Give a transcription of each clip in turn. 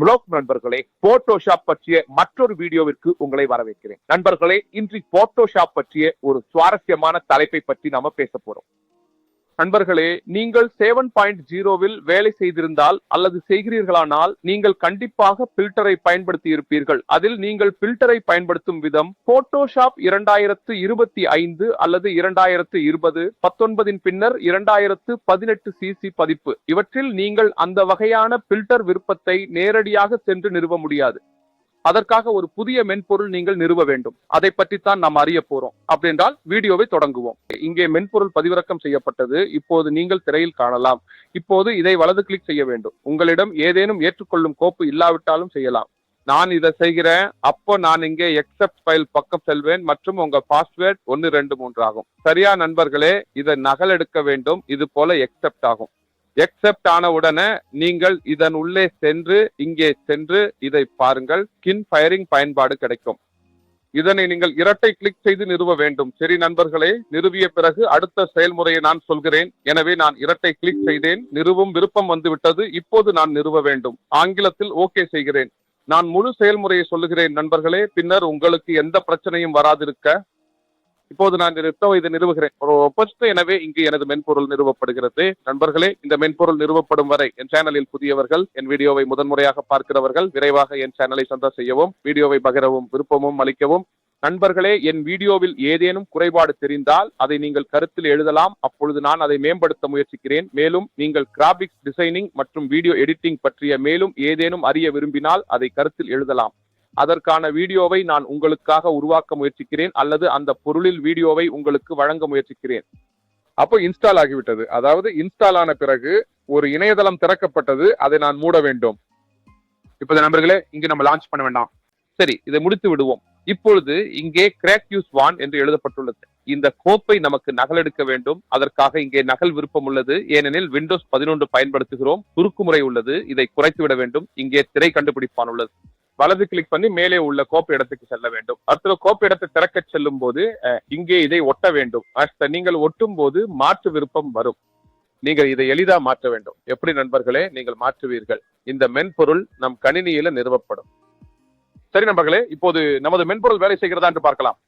Block நண்பர்களே, Photoshop பற்றிய மற்றொரு வீடியோவிற்கு உங்களை வரவேற்கிறேன். நண்பர்களே, இன்று போட்டோஷாப் பற்றிய ஒரு சுவாரஸ்யமான தலைப்பை பற்றி நாம பேச போறோம். நண்பர்களே, நீங்கள் 7.0வில் வேலை செய்திருந்தால் அல்லது செய்கிறீர்களானால் நீங்கள் கண்டிப்பாக பில்டரை பயன்படுத்தி இருப்பீர்கள். அதில் நீங்கள் பில்டரை பயன்படுத்தும் விதம் போட்டோஷாப் 2025 அல்லது 2020, 19 பின்னர் 2018 சிசி பதிப்பு. இவற்றில் நீங்கள் அந்த வகையான பில்டர் விருப்பத்தை நேரடியாக சென்று நிறுவ முடியாது. அதற்காக ஒரு புதிய மென்பொருள் நீங்கள் நிறுவ வேண்டும். அதை பற்றித்தான் நாம் அறிய போறோம். அப்படி என்றால் வீடியோவை தொடங்குவோம். இங்கே மென்பொருள் பதிவிறக்கம் செய்யப்பட்டது. இப்போது நீங்கள் திரையில் காணலாம். இப்போது இதை வலது கிளிக் செய்ய வேண்டும். உங்களிடம் ஏதேனும் ஏற்றுக்கொள்ளும் கோப்பு இல்லாவிட்டாலும் செய்யலாம். நான் இதை செய்கிறேன். அப்போ நான் இங்கே எக்ஸெப்ட் ஃபைல் பக்கம் செல்வேன் மற்றும் உங்க பாஸ்வேர்ட் 123 ஆகும். சரியா நண்பர்களே, இதை நகல் எடுக்க வேண்டும். இது போல எக்ஸெப்ட் ஆகும். எக்ஸெப்ட் ஆன உடனே நீங்கள் இதன் உள்ளே சென்று இங்கே சென்று இதை பாருங்கள். ஸ்கின் ஃபயரிங் பயன்பாடு கிடைக்கும். இதனை நீங்கள் இரட்டை கிளிக் செய்து நிறுவ வேண்டும். சரி நண்பர்களே, நிறுவிய பிறகு அடுத்த செயல்முறையை நான் சொல்கிறேன். எனவே நான் இரட்டை கிளிக் செய்தேன். நிறுவும் விருப்பம் வந்துவிட்டது. இப்போது நான் நிறுவ வேண்டும். ஆங்கிலத்தில் ஓகே செய்கிறேன். நான் முழு செயல்முறையை சொல்லுகிறேன் நண்பர்களே. பின்னர் உங்களுக்கு எந்த பிரச்சனையும் வராதிருக்க இப்போது நான் இதை நிறுவுகிறேன். எனவே இங்கு எனது மென்பொருள் நிறுவப்படுகிறது. நண்பர்களே, இந்த மென்பொருள் நிறுவப்படும் வரை என் சேனலில் புதியவர்கள், என் வீடியோவை முதன்முறையாக பார்க்கிறவர்கள் விரைவாக என் சேனலை சந்தா செய்யவும், வீடியோவை பகிரவும், விருப்பமும் அளிக்கவும். நண்பர்களே, என் வீடியோவில் ஏதேனும் குறைபாடு தெரிந்தால் அதை நீங்கள் கருத்தில் எழுதலாம். அப்பொழுது நான் அதை மேம்படுத்த முயற்சிக்கிறேன். மேலும் நீங்கள் கிராபிக்ஸ் டிசைனிங் மற்றும் வீடியோ எடிட்டிங் பற்றிய மேலும் ஏதேனும் அறிய விரும்பினால் அதை கருத்தில் எழுதலாம். அதற்கான வீடியோவை நான் உங்களுக்காக உருவாக்க முயற்சிக்கிறேன் அல்லது அந்த பொருளில் வீடியோவை உங்களுக்கு வழங்க முயற்சிக்கிறேன். அப்போ இன்ஸ்டால் ஆகிவிட்டது. அதாவது இன்ஸ்டால் ஆன பிறகு ஒரு இணையதளம் திறக்கப்பட்டது. அதை நான் மூட வேண்டும். இப்போது நண்பர்களே, இங்கு நம்ம லான்ச் பண்ண வேண்டாம். சரி, இதை முடித்து விடுவோம். இப்பொழுது இங்கே கிராக் யூஸ் வான் என்று எழுதப்பட்டுள்ளது. இந்த கோப்பை நமக்கு நகலெடுக்க வேண்டும். அதற்காக இங்கே நகல் விருப்பம் உள்ளது. ஏனெனில் விண்டோஸ் 11 பயன்படுத்துகிறோம். சுருக்குமுறை உள்ளது. இதை குறைத்து விட வேண்டும். இங்கே திரை கண்டுபிடிப்பான் உள்ளது. வலது கிளிக் பண்ணி மேலே உள்ள கோப்பு இடத்துக்கு செல்ல வேண்டும். அடுத்த கோப்பு இடத்தை திறக்க செல்லும் போது இங்கே இதை ஒட்ட வேண்டும். நீங்கள் ஒட்டும் போது மாற்று விருப்பம் வரும். நீங்கள் இதை எளிதா மாற்ற வேண்டும். எப்படி நண்பர்களே நீங்கள் மாற்றுவீர்கள்? இந்த மென்பொருள் நம் கணினியில நிறுவப்படும். சரி நண்பர்களே, இப்போது நமது மென்பொருள் வேலை செய்கிறதா என்று பார்க்கலாம்.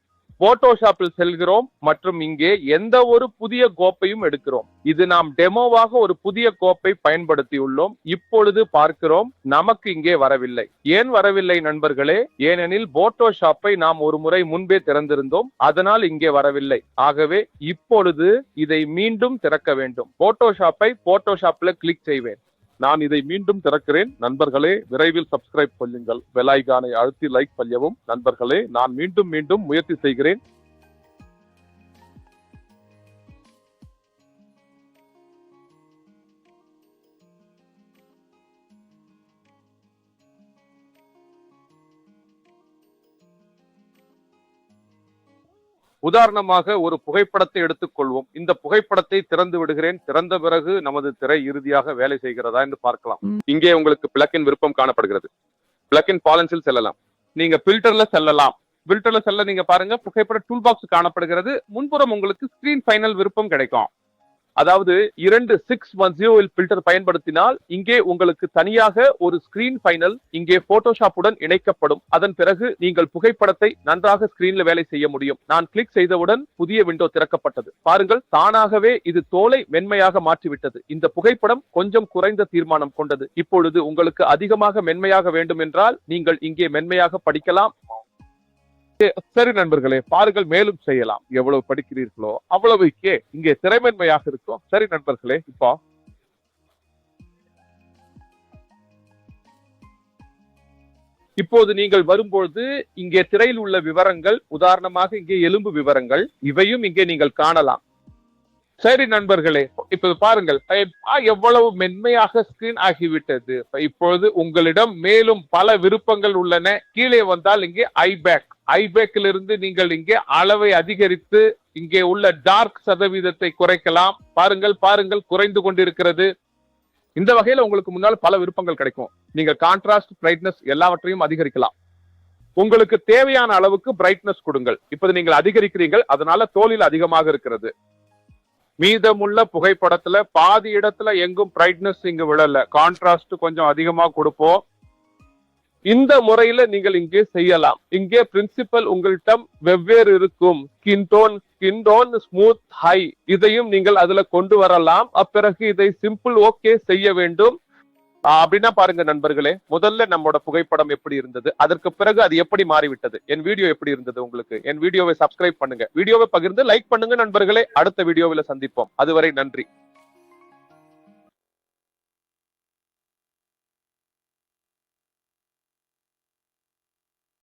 போட்டோஷாப்பில் செல்கிறோம் மற்றும் இங்கே எந்த ஒரு புதிய கோப்பையும் எடுக்கிறோம். இது நாம் டெமோவாக ஒரு புதிய கோப்பை பயன்படுத்தியுள்ளோம். இப்பொழுது பார்க்கிறோம் நமக்கு இங்கே வரவில்லை. ஏன் வரவில்லை நண்பர்களே? ஏனெனில் போட்டோஷாப்பை நாம் ஒரு முறை முன்பே திறந்திருந்தோம். அதனால் இங்கே வரவில்லை. ஆகவே இப்பொழுது இதை மீண்டும் திறக்க வேண்டும். போட்டோஷாப்ல கிளிக் செய்வேன். நான் இதை மீண்டும் திறக்கிறேன். நண்பர்களே, விரைவில் சப்ஸ்கிரைப் பண்ணுங்கள். பெல் ஐகானை அழுத்தி லைக் பண்ணவும். நண்பர்களே, நான் மீண்டும் முயற்சி செய்கிறேன். உதாரணமாக ஒரு புகைப்படத்தை எடுத்துக்கொள்வோம். இந்த புகைப்படத்தை திறந்து விடுகிறேன். திறந்த பிறகு நமது திரை இறுதியாக வேலை செய்கிறதா என்று பார்க்கலாம். இங்கே உங்களுக்கு பிளக்கின் விருப்பம் காணப்படுகிறது. பிளக்கின் பாலன்ஸில் செல்லலாம். நீங்க பில்டர்ல செல்லலாம். பில்டர்ல செல்ல நீங்க பாருங்க, புகைப்பட டூல் பாக்ஸ் காணப்படுகிறது. முன்புறம் உங்களுக்கு ஸ்கிரீன் ஃபைனல் விருப்பம் கிடைக்கும். அதாவது 610 பில்டர் பயன்படுத்தினால் இங்கே உங்களுக்கு தனியாக ஒரு ஸ்கிரீன் ஃபைனல் இங்கே போட்டோஷாப்புடன் இணைக்கப்படும். அதன் பிறகு நீங்கள் புகைப்படத்தை நன்றாக ஸ்கிரீன்ல வேலை செய்ய முடியும். நான் கிளிக் செய்தவுடன் புதிய விண்டோ திறக்கப்பட்டது. பாருங்கள், தானாகவே இது தோலை மென்மையாக மாற்றிவிட்டது. இந்த புகைப்படம் கொஞ்சம் குறைந்த தீர்மானம் கொண்டது. இப்பொழுது உங்களுக்கு அதிகமாக மென்மையாக வேண்டும் என்றால் நீங்கள் இங்கே மென்மையாக படிக்கலாம். சரி நண்பர்களே, பாருங்கள், மேலும் செய்யலாம். எவ்வளவு படிக்கிறீர்களோ அவ்வளவுக்கே இங்கே திறமையாக இருக்கும். சரி நண்பர்களே, இப்போது நீங்கள் வரும்பொழுது இங்கே திரையில் உள்ள விவரங்கள், உதாரணமாக இங்கே எலும்பு விவரங்கள், இவையும் இங்கே நீங்கள் காணலாம். சரி நண்பர்களே, இப்போது பாருங்கள் எவ்வளவு மென்மையாக ஸ்கிரீன் ஆகிவிட்டது. இப்பொழுது உங்களிடம் மேலும் பல விருப்பங்கள் உள்ளன. கீழே வந்தால் இங்கே ஐபேக்கிலிருந்து நீங்கள் இங்கே அளவை அதிகரித்து இங்கே உள்ள டார்க் சதவீதத்தை குறைக்கலாம். பாருங்கள் குறைந்து கொண்டிருக்கிறது. இந்த வகையில உங்களுக்கு முன்னால் பல விருப்பங்கள் கிடைக்கும். நீங்கள் கான்ட்ராஸ்ட், பிரைட்னஸ் எல்லாவற்றையும் அதிகரிக்கலாம். உங்களுக்கு தேவையான அளவுக்கு பிரைட்னஸ் கொடுங்கள். இப்போது நீங்கள் அதிகரிக்கிறீர்கள், அதனால தோலில் அதிகமாக இருக்கிறது. மீதமுள்ள புகைப்படத்துல பாதி இடத்துல எங்கும் பிரைட்னஸ் இங்கு விழல. கான்ட்ராஸ்ட் கொஞ்சம் அதிகமா கொடுப்போம். இந்த முறையில நீங்கள் இங்கே செய்யலாம். இங்கே பிரின்சிபல் உங்கள்கிட்ட வெவ்வேறு இருக்கும். ஸ்கின் டோன் ஸ்மூத் ஹை, இதையும் நீங்கள் அதுல கொண்டு வரலாம். அப்பிறகு இதை சிம்பிள் ஓகே செய்ய வேண்டும். அப்படின்னா பாருங்க நண்பர்களே, முதல்ல நம்மளோட புகைப்படம் எப்படி இருந்தது, அதற்கு பிறகு அது எப்படி மாறிவிட்டது, என் வீடியோ எப்படி இருந்தது உங்களுக்கு, என் வீடியோவை சப்ஸ்கிரைப் பண்ணுங்க, வீடியோவை பகிர்ந்து லைக் பண்ணுங்க நண்பர்களே. அடுத்த வீடியோவில் சந்திப்போம். அதுவரை நன்றி.